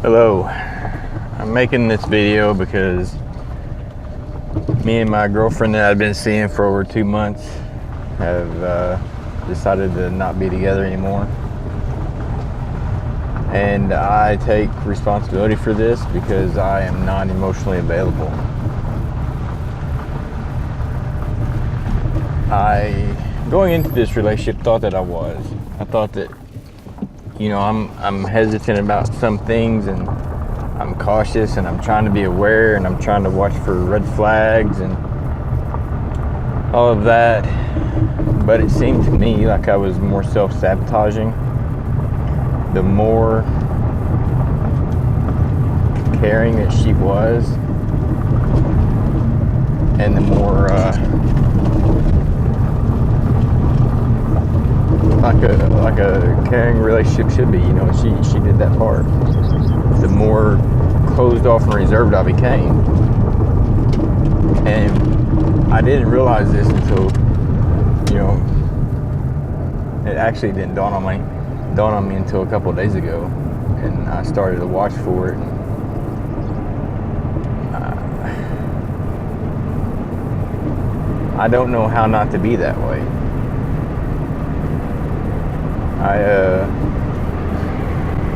Hello, I'm making this video because me and my girlfriend that I've been seeing for over 2 months have decided to not be together anymore. And I take responsibility for this because I am not emotionally available. I, going into this relationship, thought that I was. I thought that, I'm hesitant about some things, and I'm cautious, and I'm trying to be aware, and I'm trying to watch for red flags and all of that. But it seemed to me like I was more self-sabotaging. The more caring that she was, and the more like a caring relationship should be, she did that part. The more closed off and reserved I became, and I didn't realize this until it actually didn't dawn on me until a couple of days ago, and I started to watch for it. I don't know how not to be that way.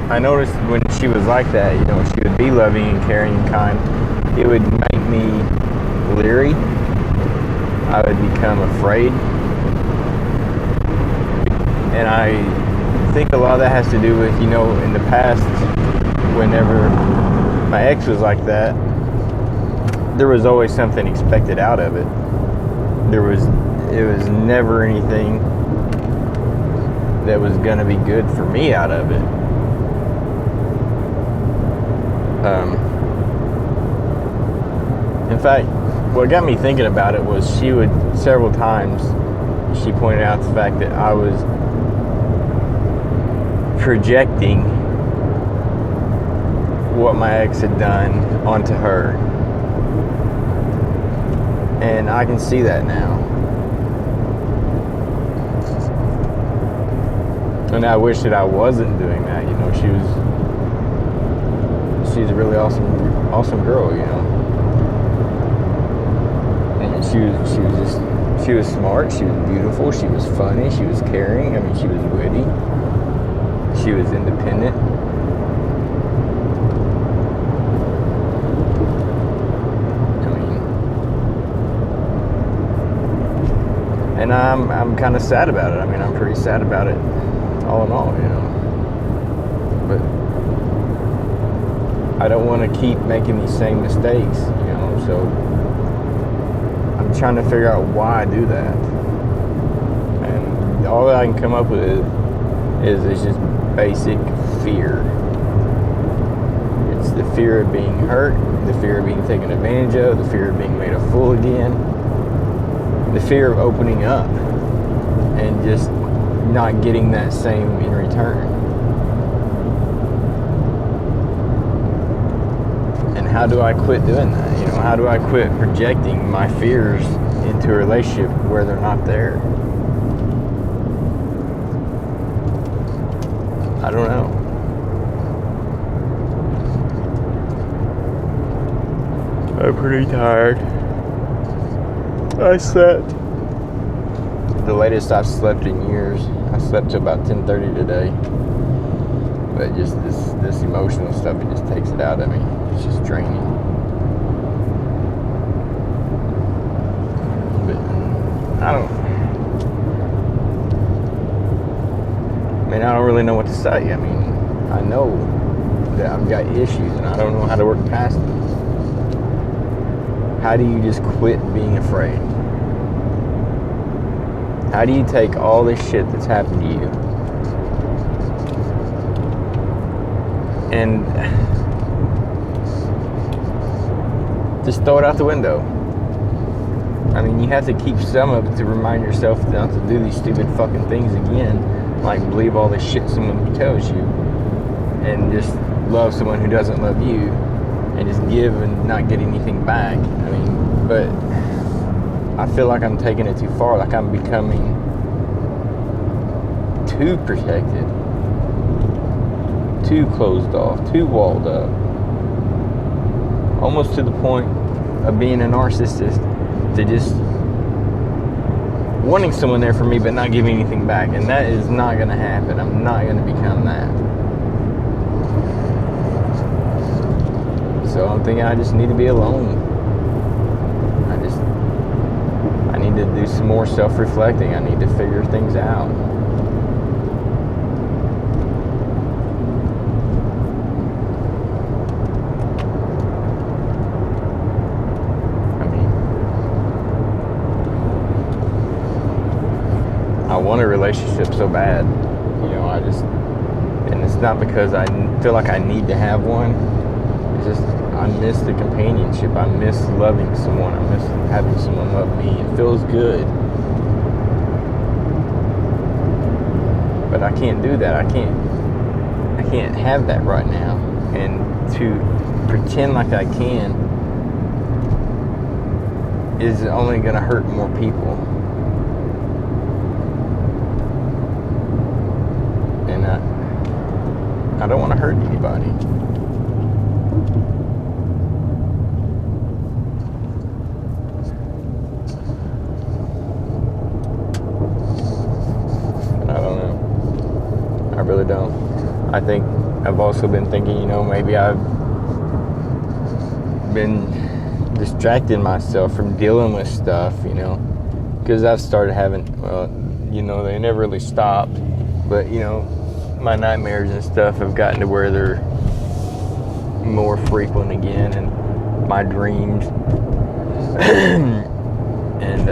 I noticed when she was like that, she would be loving and caring and kind. It would make me leery. I would become afraid. And I think a lot of that has to do with, in the past, whenever my ex was like that, there was always something expected out of it. It was never anything that was going to be good for me out of it. In fact, what got me thinking about it was several times, she pointed out the fact that I was projecting what my ex had done onto her. And I can see that now. And I wish that I wasn't doing that. She's a really awesome girl, And she was smart, she was beautiful, she was funny, she was caring, she was witty, she was independent. And I'm kind of sad about it. I'm pretty sad about it, all in all, But I don't want to keep making these same mistakes, So I'm trying to figure out why I do that. And all that I can come up with is just basic fear. It's the fear of being hurt, the fear of being taken advantage of, the fear of being made a fool again, the fear of opening up and just not getting that same in return. And how do I quit doing that? How do I quit projecting my fears into a relationship where they're not there? I don't know. I'm pretty tired. I slept the latest I've slept in years. I slept till about 10:30 today. But just this emotional stuff, it just takes it out of me. It's just draining. But I don't really know what to say. I know that I've got issues and I don't know how to work past them. How do you just quit being afraid? How do you take all this shit that's happened to you and just throw it out the window? You have to keep some of it to remind yourself not to do these stupid fucking things again, like believe all the shit someone tells you, and just love someone who doesn't love you, and just give and not get anything back. But I feel like I'm taking it too far, like I'm becoming too protected, too closed off, too walled up. Almost to the point of being a narcissist, to just wanting someone there for me but not giving anything back. And that is not going to happen. I'm not going to become that. So I'm thinking I just need to be alone. I need to do some more self-reflecting. I need to figure things out. I want a relationship so bad, you know, and it's not because I feel like I need to have one. It's just, I miss the companionship. I miss loving someone. I miss having someone love me. It feels good. But I can't do that. I can't have that right now. And to pretend like I can is only going to hurt more people. I don't want to hurt anybody. I don't know. I really don't. I think I've also been thinking, you know, maybe I've been distracting myself from dealing with stuff, you know, because I've started having, well, you know, they never really stopped, but, you know, my nightmares and stuff have gotten to where they're more frequent again, and my dreams. And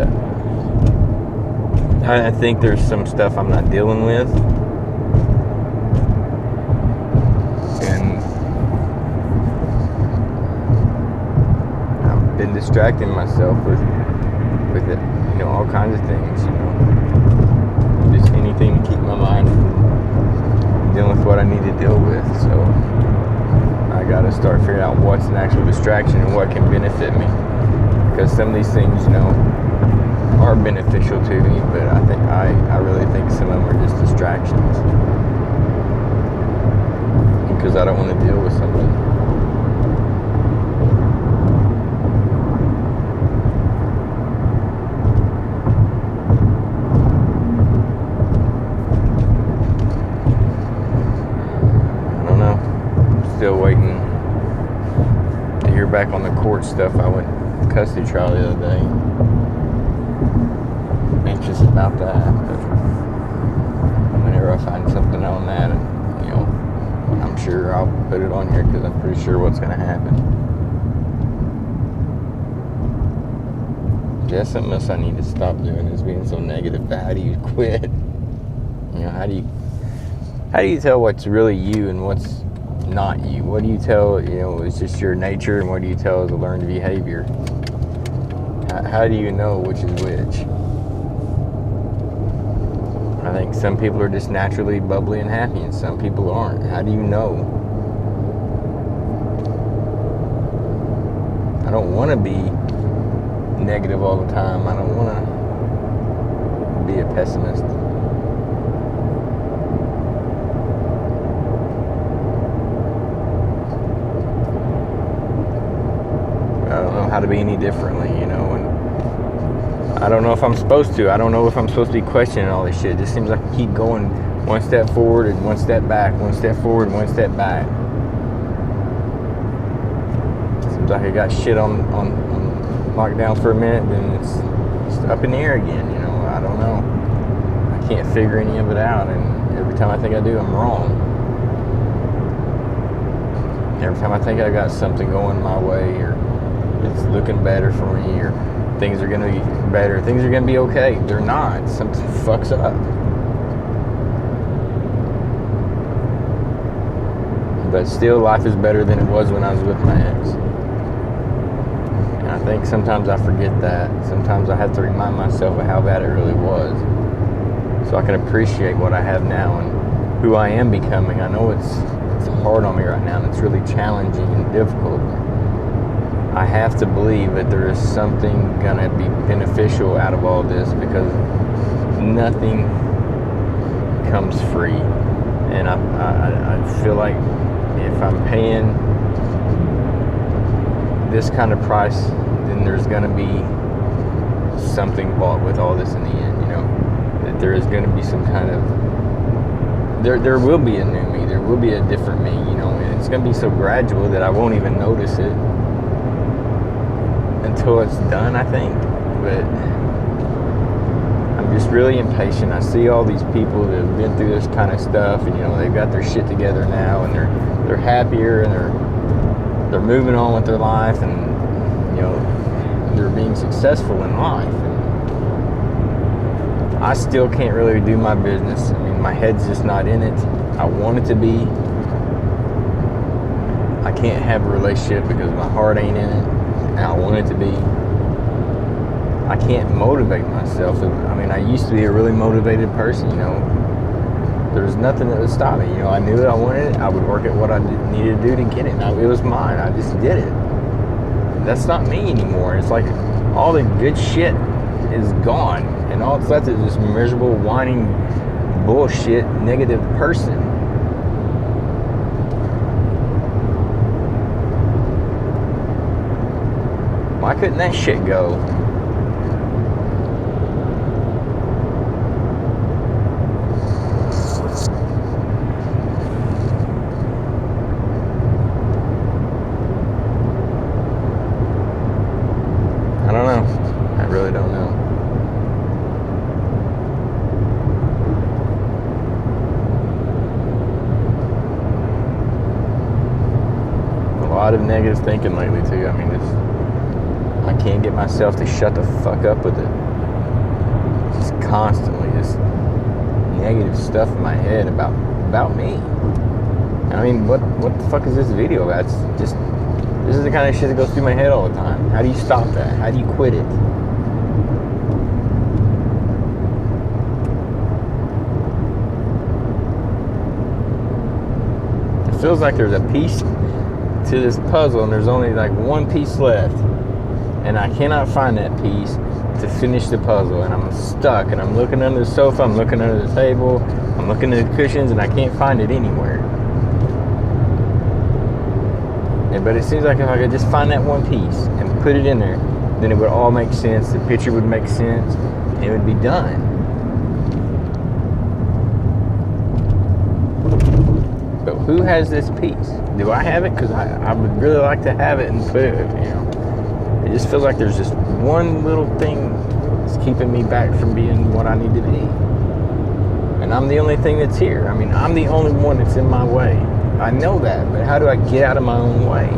I think there's some stuff I'm not dealing with, and I've been distracting myself with it, you know, all kinds of things, you know, just anything to keep my mind from dealing with what I need to deal with. So I gotta start figuring out what's an actual distraction and what can benefit me, because some of these things, you know, are beneficial to me, but I really think some of them are just distractions, because I don't want to deal with something. Still waiting to hear back on the court stuff. I went custody trial the other day. Anxious about that, but whenever I find something on that, and, you know, I'm sure I'll put it on here, because I'm pretty sure what's going to happen. That's something else I need to stop doing, is being so negative. But how do you quit? You know, how do you tell what's really you and what's not you? What do you tell, you know, it's just your nature, and what do you tell is a learned behavior? How do you know which is which? I think some people are just naturally bubbly and happy, and some people aren't. How do you know? I don't want to be negative all the time. I don't want to be a pessimist. How to be any differently, you know, and I don't know if I'm supposed to. I don't know if I'm supposed to be questioning all this shit. It just seems like I keep going one step forward and one step back, one step forward and one step back. It seems like I got shit on lockdown for a minute, then it's up in the air again, you know. I don't know. I can't figure any of it out, and every time I think I do, I'm wrong. Every time I think I got something going my way, or it's looking better for me, or things are going to be better, things are going to be okay, they're not. Something fucks up. But still, life is better than it was when I was with my ex. And I think sometimes I forget that. Sometimes I have to remind myself of how bad it really was, so I can appreciate what I have now and who I am becoming. I know it's hard on me right now, and it's really challenging and difficult. I have to believe that there is something going to be beneficial out of all this, because nothing comes free. And I feel like if I'm paying this kind of price, then there's going to be something bought with all this in the end, you know, that there is going to be some kind of, there will be a new me, there will be a different me, you know, and it's going to be so gradual that I won't even notice it until it's done, I think. But I'm just really impatient. I see all these people that have been through this kind of stuff, and you know, they've got their shit together now, and they're happier, and they're moving on with their life, and you know, they're being successful in life. And I still can't really do my business. I mean, my head's just not in it. I want it to be. I can't have a relationship because my heart ain't in it, and I want it to be. I can't motivate myself. I mean, I used to be a really motivated person, you know. There's nothing that would stop me. You know, I knew that I wanted it. I would work at what I needed to do to get it. It was mine. I just did it. That's not me anymore. It's like all the good shit is gone. And all it's left is this miserable, whining, bullshit, negative person. Why couldn't that shit go? I don't know. I really don't know. A lot of negative thinking lately too. I mean, I can't get myself to shut the fuck up with it. Just constantly this negative stuff in my head about me. I mean, what the fuck is this video about? It's just, this is the kind of shit that goes through my head all the time. How do you stop that? How do you quit it? It feels like there's a piece to this puzzle and there's only like one piece left. And I cannot find that piece to finish the puzzle. And I'm stuck. And I'm looking under the sofa. I'm looking under the table. I'm looking at the cushions and I can't find it anywhere. But it seems like if I could just find that one piece and put it in there, then it would all make sense. The picture would make sense. And it would be done. But who has this piece? Do I have it? Because I would really like to have it and put it, you know. It just feels like there's just one little thing that's keeping me back from being what I need to be. And I'm the only thing that's here. I mean, I'm the only one that's in my way. I know that, but how do I get out of my own way?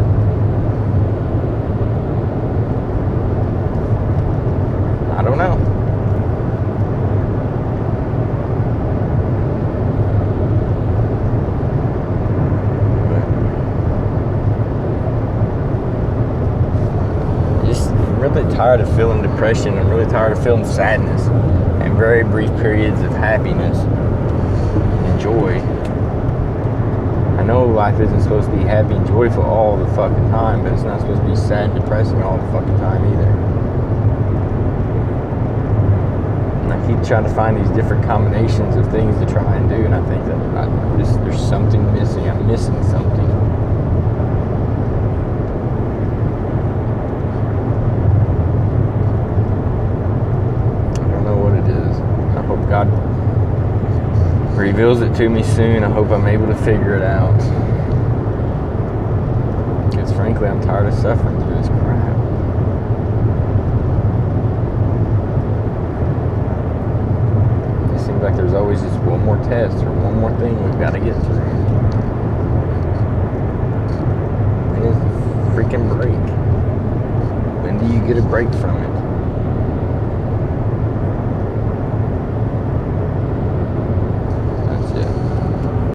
I don't know. I'm really tired of feeling depression. I'm really tired of feeling sadness and very brief periods of happiness and joy. I know life isn't supposed to be happy and joyful all the fucking time, but it's not supposed to be sad and depressing all the fucking time either. And I keep trying to find these different combinations of things to try and do, and I think that there's something missing. I'm missing something. I don't know what it is. I hope God reveals it to me soon. I hope I'm able to figure it out. Because frankly, I'm tired of suffering through this crap. It seems like there's always just one more test or one more thing we've got to get through. When is the freaking break? When do you get a break from it?